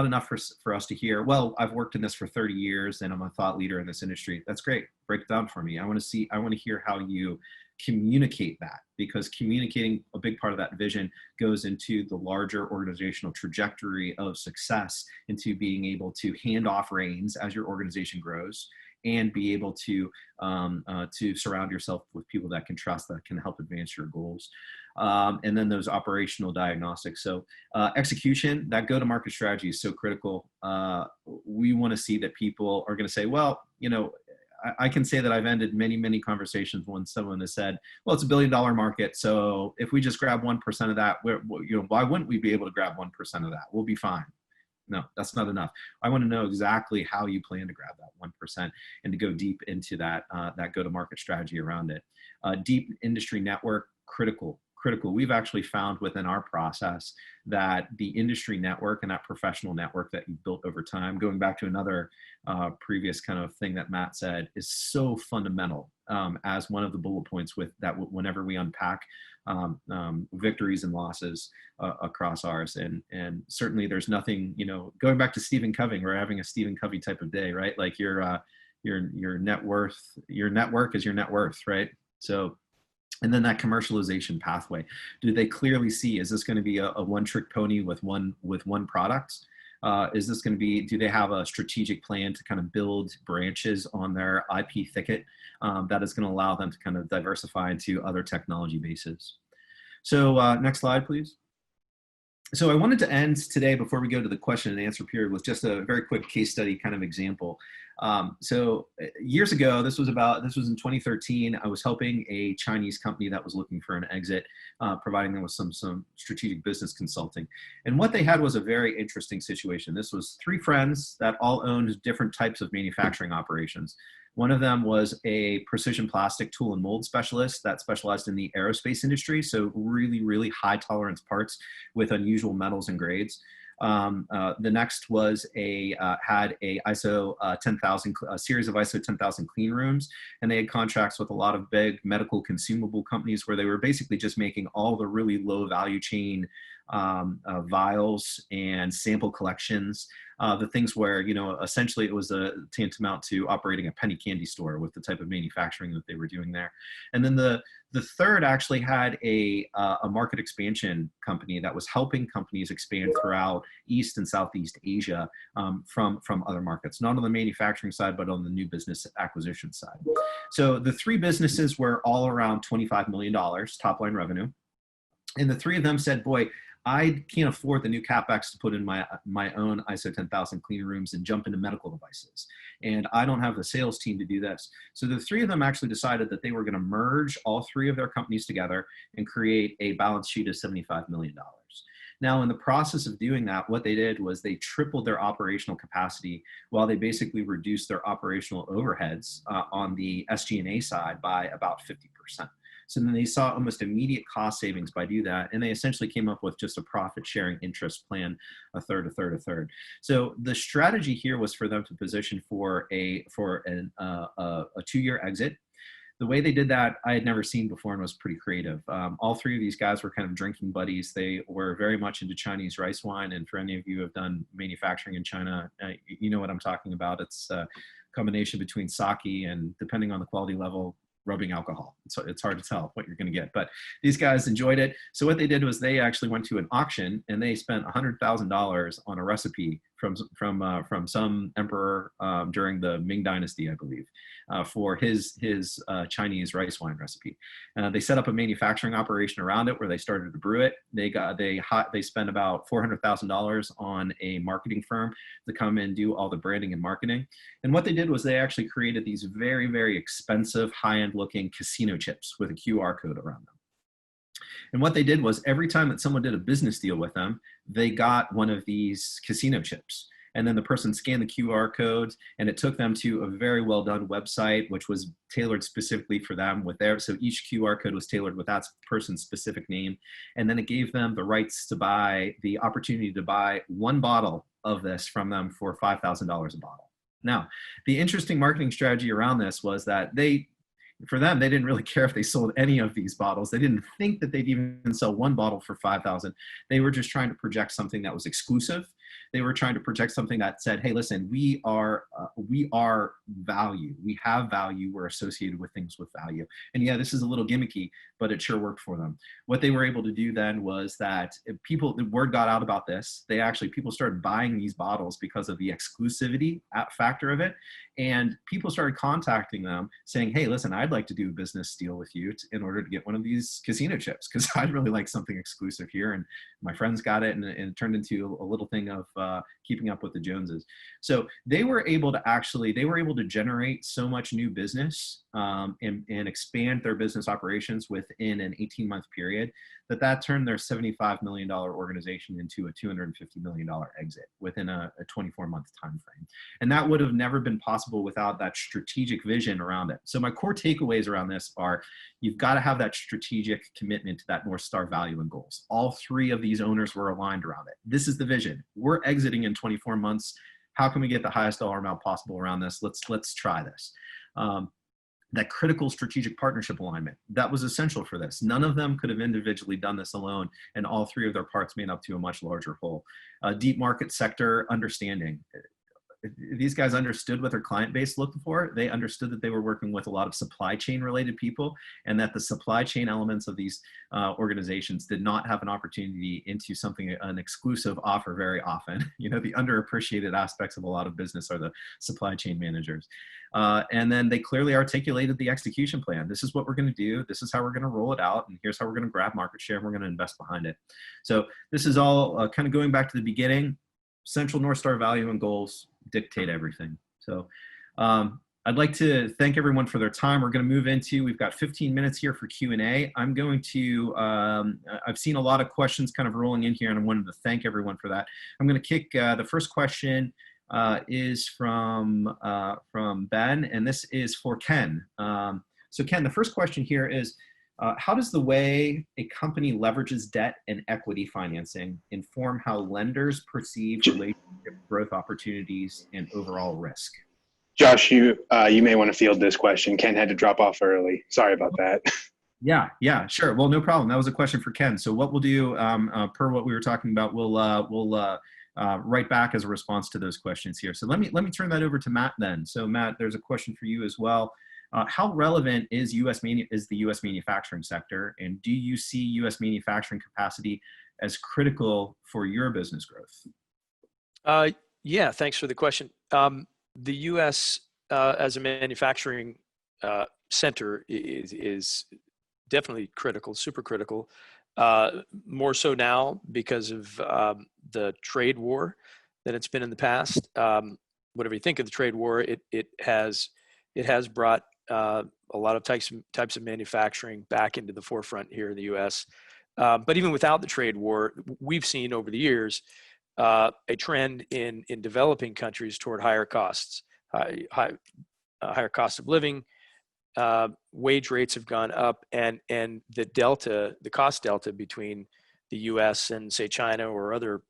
enough for us to hear, well, I've worked in this for 30 years and I'm a thought leader in this industry. That's great. Break it down for me. I want to hear how you communicate that, because communicating, a big part of that vision goes into the larger organizational trajectory of success, into being able to hand off reins as your organization grows, and be able to surround yourself with people that can trust, that can help advance your goals. And then those operational diagnostics. So execution, that go-to-market strategy is so critical. We want to see that people are going to say, well, I can say that I've ended many, many conversations when someone has said, well, it's $1 billion market, so if we just grab 1% of that, why wouldn't we be able to grab 1% of that? We'll be fine. No, that's not enough. I want to know exactly how you plan to grab that 1% and to go deep into that go-to-market strategy around it. Deep industry network, critical. critical. We've actually found within our process that the industry network and that professional network that you built over time, going back to another previous kind of thing that Matt said, is so fundamental as one of the bullet points with that whenever we unpack victories and losses across ours. And certainly there's nothing, going back to Stephen Covey, we're having a Stephen Covey type of day, right? Like your net worth, your network is your net worth, right? So, and then that commercialization pathway. Do they clearly see, is this going to be a one-trick pony with one product? Is this going to be, do they have a strategic plan to kind of build branches on their IP thicket that is going to allow them to kind of diversify into other technology bases? So next slide, please. So I wanted to end today, before we go to the question and answer period, with just a very quick case study kind of example. So years ago, this was in 2013, I was helping a Chinese company that was looking for an exit, providing them with some strategic business consulting. And what they had was a very interesting situation. This was 3 friends that all owned different types of manufacturing operations. One of them was a precision plastic tool and mold specialist that specialized in the aerospace industry. So really, really high tolerance parts with unusual metals and grades. The next was had a ISO 10,000, a series of ISO 10,000 clean rooms, and they had contracts with a lot of big medical consumable companies where they were basically just making all the really low value chain vials and sample collections, the things where, essentially it was a tantamount to operating a penny candy store with the type of manufacturing that they were doing there. And then the third actually had a market expansion company that was helping companies expand throughout East and Southeast Asia from other markets, not on the manufacturing side, but on the new business acquisition side. So the 3 businesses were all around $25 million top line revenue. And the 3 of them said, boy, I can't afford the new CapEx to put in my own ISO 10,000 clean rooms and jump into medical devices. And I don't have the sales team to do this. So the 3 of them actually decided that they were going to merge all 3 of their companies together and create a balance sheet of $75 million. Now, in the process of doing that, what they did was they tripled their operational capacity while they basically reduced their operational overheads on the SG&A side by about 50%. So then they saw almost immediate cost savings by doing that. And they essentially came up with just a profit sharing interest plan, a third. So the strategy here was for them to position for a 2-year exit. The way they did that, I had never seen before and was pretty creative. All 3 of these guys were kind of drinking buddies. They were very much into Chinese rice wine. And for any of you who have done manufacturing in China, you know what I'm talking about. It's a combination between sake and, depending on the quality level, rubbing alcohol. So it's hard to tell what you're going to get, but these guys enjoyed it. So what they did was they actually went to an auction and they spent $100,000 on a recipe from some emperor during the Ming Dynasty, I believe, for his Chinese rice wine recipe. They set up a manufacturing operation around it where they started to brew it. They spent about $400,000 on a marketing firm to come and do all the branding and marketing. And what they did was they actually created these very, very expensive, high-end looking casino chips with a QR code around them. And what they did was every time that someone did a business deal with them, they got one of these casino chips. And then the person scanned the QR codes and it took them to a very well done website, which was tailored specifically for them so each QR code was tailored with that person's specific name. And then it gave them the rights to buy, the opportunity to buy 1 bottle of this from them for $5,000 a bottle. Now, the interesting marketing strategy around this was that for them, they didn't really care if they sold any of these bottles. They didn't think that they'd even sell 1 bottle for $5,000. They were just trying to project something that was exclusive. They were trying to project something that said, hey, listen, we are value. We have value. We're associated with things with value. And yeah, this is a little gimmicky, but it sure worked for them. What they were able to do then was that the word got out about this. People started buying these bottles because of the exclusivity factor of it. And people started contacting them saying, hey, listen, I'd like to do a business deal with you in order to get one of these casino chips because I'd really like something exclusive here. And my friends got it, and it turned into a little thing of keeping up with the Joneses. So they were able to generate so much new business and expand their business operations within an 18-month period that turned their $75 million organization into a $250 million exit within a 24-month time frame. And that would have never been possible without that strategic vision around it. So my core takeaways around this are, you've got to have that strategic commitment to that North Star value and goals. All three of these owners were aligned around it. This is the vision. We're exiting in 24 months. How can we get the highest dollar amount possible around this? Let's try this. That critical strategic partnership alignment, that was essential for this. None of them could have individually done this alone, and all three of their parts made up to a much larger whole. Deep market sector understanding. These guys understood what their client base looked for. They understood that they were working with a lot of supply chain related people, and that the supply chain elements of these organizations did not have an opportunity into an exclusive offer very often. You know, the underappreciated aspects of a lot of business are the supply chain managers. And then they clearly articulated the execution plan. This is what we're going to do. This is how we're going to roll it out. And here's how we're going to grab market share, and we're going to invest behind it. So this is all kind of going back to the beginning. Central North Star value and goals dictate everything. So I'd like to thank everyone for their time. We're going to move into, we've got 15 minutes here for Q&A. I'm going to, I've seen a lot of questions kind of rolling in here, and I wanted to thank everyone for that. I'm going to kick, the first question is from Ben, and this is for Ken. So Ken, the first question here is, how does the way a company leverages debt and equity financing inform how lenders perceive relationship growth opportunities and overall risk? Josh, you may want to field this question. Ken had to drop off early. Sorry about that. Yeah, sure. Well, no problem. That was a question for Ken. So what we'll do, per what we were talking about, we'll write back as a response to those questions here. So let me turn that over to Matt then. So Matt, there's a question for you as well. How relevant is the U.S. manufacturing sector, and do you see U.S. manufacturing capacity as critical for your business growth? Yeah, thanks for the question. The U.S. As a manufacturing center is definitely critical, super critical. More so now because of the trade war than it's been in the past. Whatever you think of the trade war, it has brought a lot of types of manufacturing back into the forefront here in the U.S. But even without the trade war, we've seen over the years a trend in developing countries toward higher costs, higher cost of living. Wage rates have gone up, and the cost delta between the U.S. and say China or other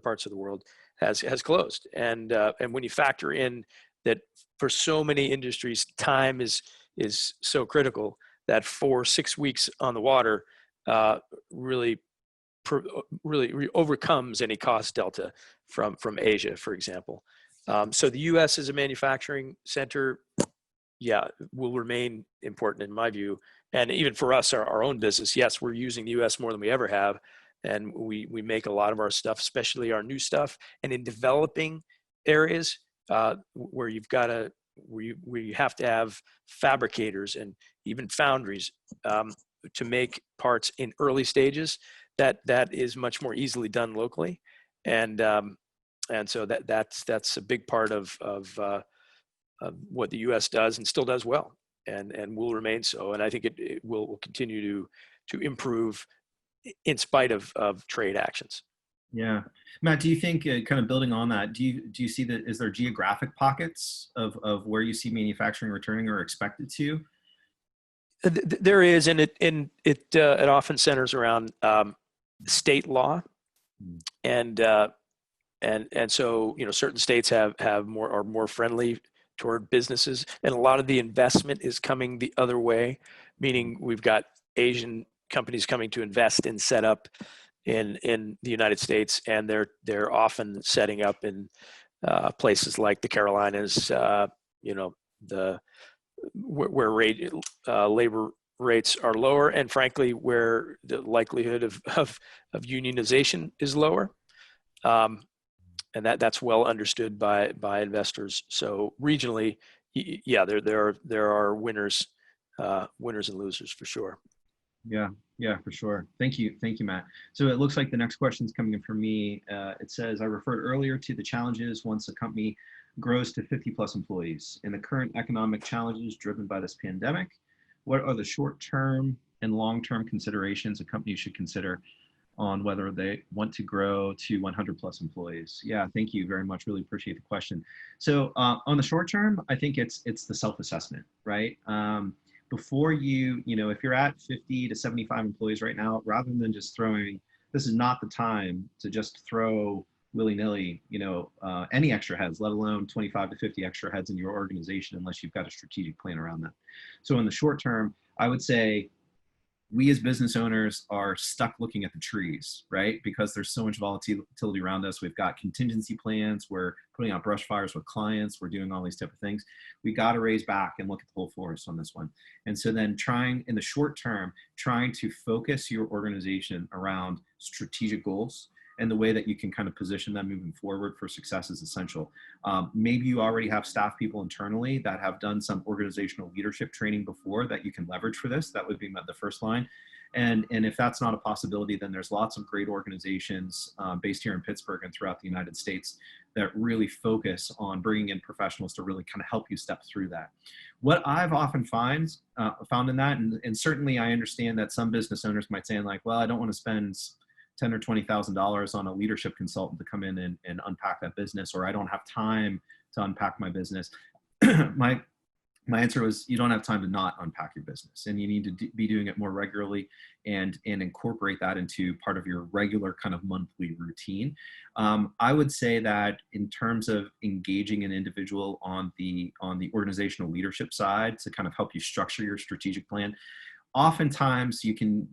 parts of the world has closed. And when you factor in that for so many industries, time is so critical, that 4-6 weeks on the water really overcomes any cost delta from Asia, for example. So the U.S. as a manufacturing center, yeah, will remain important in my view. And even for us, our own business, yes, we're using the U.S. more than we ever have. And we make a lot of our stuff, especially our new stuff. And in developing areas where you have to have fabricators and even foundries to make parts in early stages, that is much more easily done locally. And so that's a big part of what the U.S. does and still does well, and will remain so. And I think it will continue to improve in spite of trade actions. Yeah. Matt, do you think, kind of building on that, do you see that, is there geographic pockets of where you see manufacturing returning or expected to? There is, and it often centers around state law, and so certain states are more friendly toward businesses, and a lot of the investment is coming the other way, meaning we've got Asian companies coming to invest and set up in the United States, and they're often setting up in places like the Carolinas, where labor rates are lower, and frankly, where the likelihood of unionization is lower, and that's well understood by investors. So regionally, yeah, there are winners and losers for sure. Yeah, for sure. Thank you, Matt. So it looks like the next question is coming in from me. It says, I referred earlier to the challenges once a company grows to 50 plus employees. In the current economic challenges driven by this pandemic, what are the short-term and long-term considerations a company should consider on whether they want to grow to 100 plus employees? Yeah, thank you very much. Really appreciate the question. So on the short term, I think it's the self-assessment, right? Before if you're at 50 to 75 employees right now, rather than just throwing, this is not the time to just throw willy-nilly, any extra heads, let alone 25 to 50 extra heads in your organization, unless you've got a strategic plan around that. So in the short term, I would say we as business owners are stuck looking at the trees, right? Because there's so much volatility around us. We've got contingency plans. We're putting out brush fires with clients. We're doing all these type of things. We got to raise back and look at the whole forest on this one. And so then in the short term, trying to focus your organization around strategic goals and the way that you can kind of position them moving forward for success is essential. Maybe you already have staff people internally that have done some organizational leadership training before that you can leverage for this. That would be the first line. And if that's not a possibility, then there's lots of great organizations based here in Pittsburgh and throughout the United States that really focus on bringing in professionals to really kind of help you step through that. What I've often found in that, and certainly I understand that some business owners might say like, well, I don't want to spend $10,000 or $20,000 on a leadership consultant to come in and unpack that business, or I don't have time to unpack my business. My answer was, you don't have time to not unpack your business, and you need to be doing it more regularly and incorporate that into part of your regular kind of monthly routine. I would say that in terms of engaging an individual on the organizational leadership side to kind of help you structure your strategic plan, oftentimes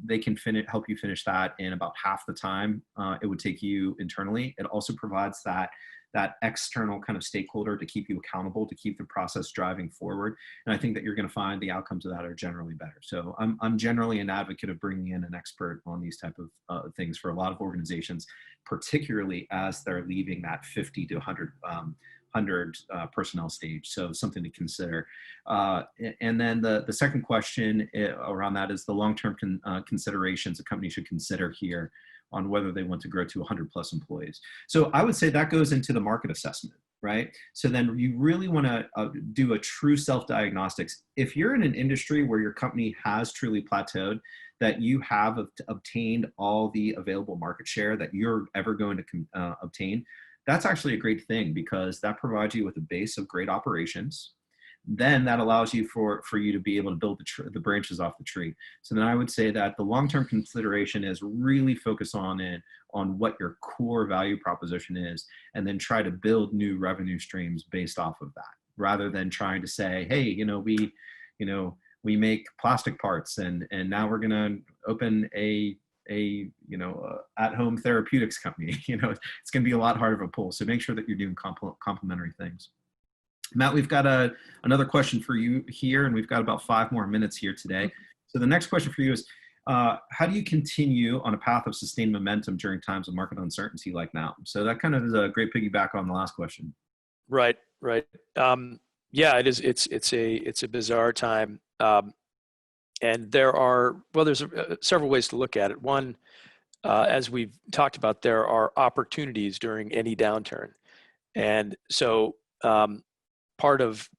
they can help you finish that in about half the time it would take you internally. It also provides that external kind of stakeholder to keep you accountable, to keep the process driving forward. And I think that you're going to find the outcomes of that are generally better. So I'm generally an advocate of bringing in an expert on these type of things for a lot of organizations, particularly as they're leaving that 50 to 100 personnel stage. So something to consider. And then the second question around that is the long-term considerations a company should consider here on whether they want to grow to 100 plus employees. So I would say that goes into the market assessment, right? So then you really want to do a true self-diagnostics. If you're in an industry where your company has truly plateaued, that you have obtained all the available market share that you're ever going to obtain, that's actually a great thing, because that provides you with a base of great operations. Then that allows you for you to be able to build the branches off the tree. So then I would say that the long-term consideration is really focus on what your core value proposition is, and then try to build new revenue streams based off of that, rather than trying to say, hey, we make plastic parts and now we're going to open a at-home therapeutics company. It's going to be a lot harder of a pull. So make sure that you're doing complementary things. Matt, we've got another question for you here, and we've got about 5 more minutes here today. So the next question for you is, how do you continue on a path of sustained momentum during times of market uncertainty like now? So that kind of is a great piggyback on the last question. Right. Yeah, it is. It's a bizarre time. And there's several ways to look at it. One, as we've talked about, there are opportunities during any downturn. And so part of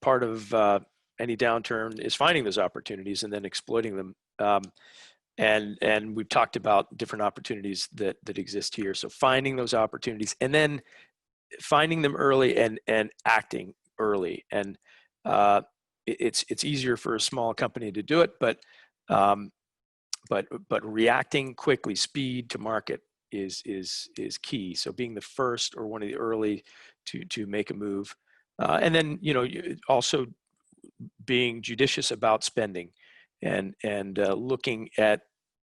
any downturn is finding those opportunities and then exploiting them. And we've talked about different opportunities that exist here. So finding those opportunities and then finding them early and acting early. And it's easier for a small company to do it, but reacting quickly, speed to market is key. So being the first or one of the early to make a move, and then also being judicious about spending, and looking at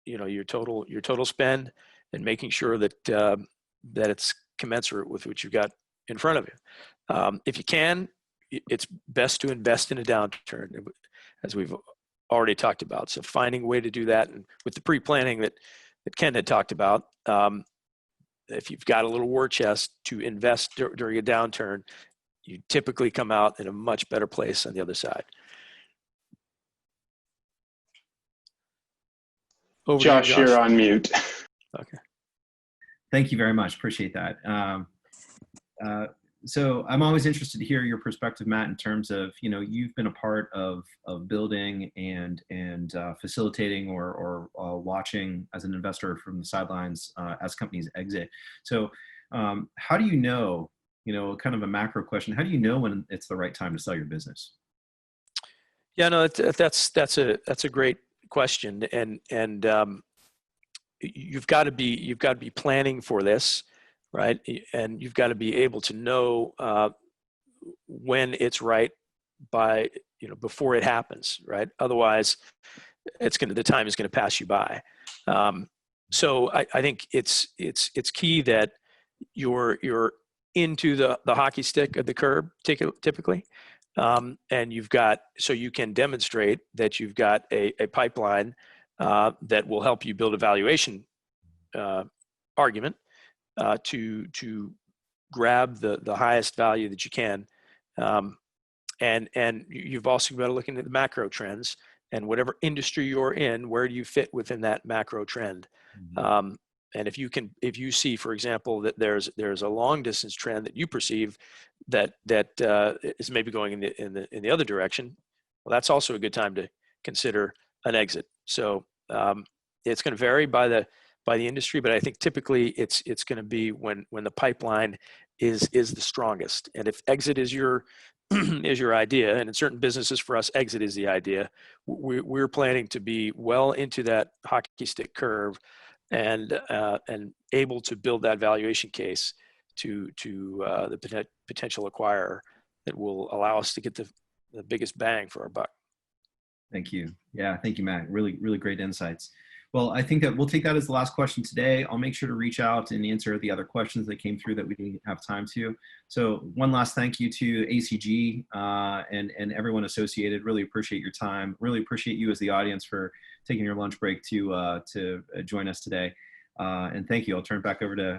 your total spend and making sure that that it's commensurate with what you've got in front of you. If you can, it's best to invest in a downturn, as we've already talked about. So finding a way to do that, and with the pre-planning that Ken had talked about, if you've got a little war chest to invest during a downturn, you typically come out in a much better place on the other side. Over to Josh, you, Josh. you're on mute. Okay. Thank you very much. Appreciate that. So I'm always interested to hear your perspective, Matt, in terms of, you've been a part of building and facilitating or watching as an investor from the sidelines as companies exit. So how do you know, kind of a macro question, how do you know when it's the right time to sell your business? Yeah, no, that's a great question, and you've got to be planning for this, right? And you've got to be able to know when it's right by, before it happens, right? Otherwise, the time is going to pass you by. So I think it's key that you're into the hockey stick of the curve typically. And so you can demonstrate that you've got a pipeline that will help you build a valuation argument to grab the highest value that you can. And you've also got to look into the macro trends and whatever industry you're in, where do you fit within that macro trend? Mm-hmm. And if you see, for example, that there's a long distance trend that you perceive that is maybe going in the other direction, well, that's also a good time to consider an exit. So it's going to vary by the industry, but I think typically it's going to be when the pipeline is the strongest. And if exit is your idea, and in certain businesses for us, exit is the idea, we're planning to be well into that hockey stick curve and able to build that valuation case to the potential acquirer that will allow us to get the biggest bang for our buck. Thank you. Yeah, thank you, Matt. Really, really great insights. Well, I think that we'll take that as the last question today. I'll make sure to reach out and answer the other questions that came through that we didn't have time to. So one last thank you to ACG and everyone associated. Really appreciate your time. Really appreciate you as the audience for taking your lunch break to join us today. And thank you. I'll turn it back over to